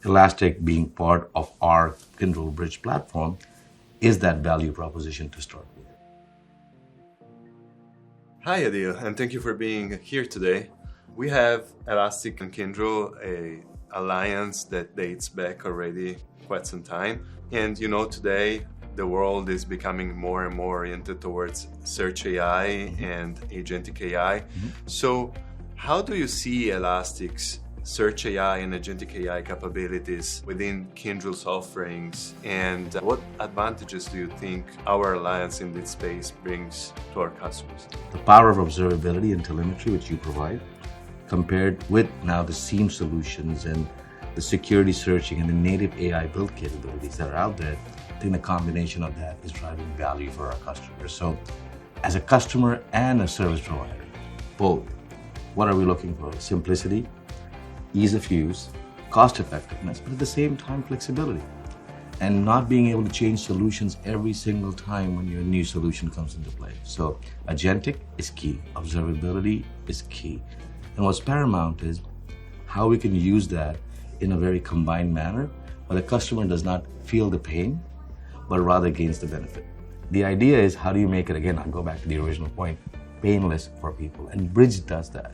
Elastic being part of our Kyndryl Bridge platform is that value proposition to start with. Hi Adil, and thank you for being here today. We have Elastic and Kyndryl, a alliance that dates back already quite some time. And today the world is becoming more and more oriented towards search AI and agentic AI. So how do you see Elastic's search AI and agentic AI capabilities within Kyndryl's offerings, and what advantages do you think our alliance in this space brings to our customers? The power of observability and telemetry which you provide, compared with now the SIEM solutions and the security searching and the native AI build capabilities that are out there, I think the combination of that is driving value for our customers. So as a customer and a service provider, both, what are we looking for? Simplicity, ease of use, cost effectiveness, but at the same time flexibility. And not being able to change solutions every single time when your new solution comes into play. So agentic is key, observability is key. And what's paramount is how we can use that in a very combined manner where the customer does not feel the pain, but rather gains the benefit. The idea is how do you make it, again, I'll go back to the original point, painless for people. And Bridge does that.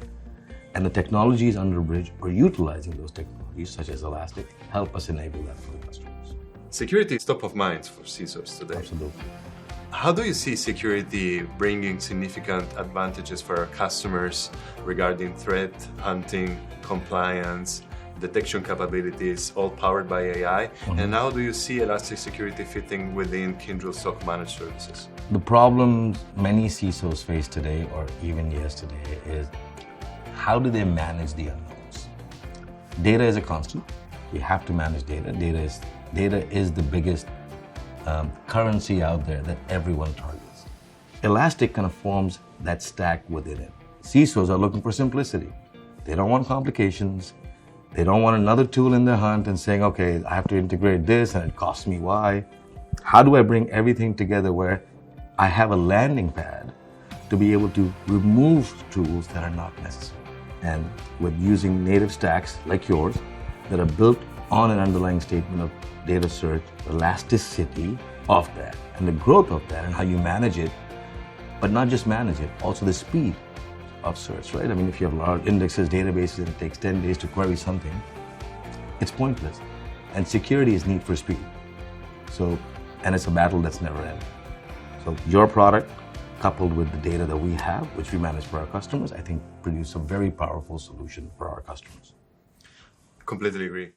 And the technologies under Bridge or utilizing those technologies, such as Elastic, help us enable that for the customers. Security is top of mind for CISOs today. Absolutely. How do you see security bringing significant advantages for our customers regarding threat hunting, compliance, detection capabilities, all powered by AI? And how do you see Elastic Security fitting within Kyndryl SOC managed services? The problems many CISOs face today, or even yesterday, is how do they manage the unknowns? Data is a constant. We have to manage data. Data is the biggest currency out there that everyone targets. Elastic kind of forms that stack within it. CISOs are looking for simplicity. They don't want complications. They don't want another tool in their hunt and saying, okay, I have to integrate this and it costs me Y. How do I bring everything together where I have a landing pad to be able to remove tools that are not necessary? And with using native stacks like yours that are built on an underlying statement of data search, elasticity of that, and the growth of that, and how you manage it, but not just manage it, also the speed of search, right? I mean, if you have large indexes, databases, and it takes 10 days to query something, it's pointless. And security is need for speed. So, and it's a battle that's never ending. So your product, coupled with the data that we have, which we manage for our customers, I think produce a very powerful solution for our customers. Completely agree.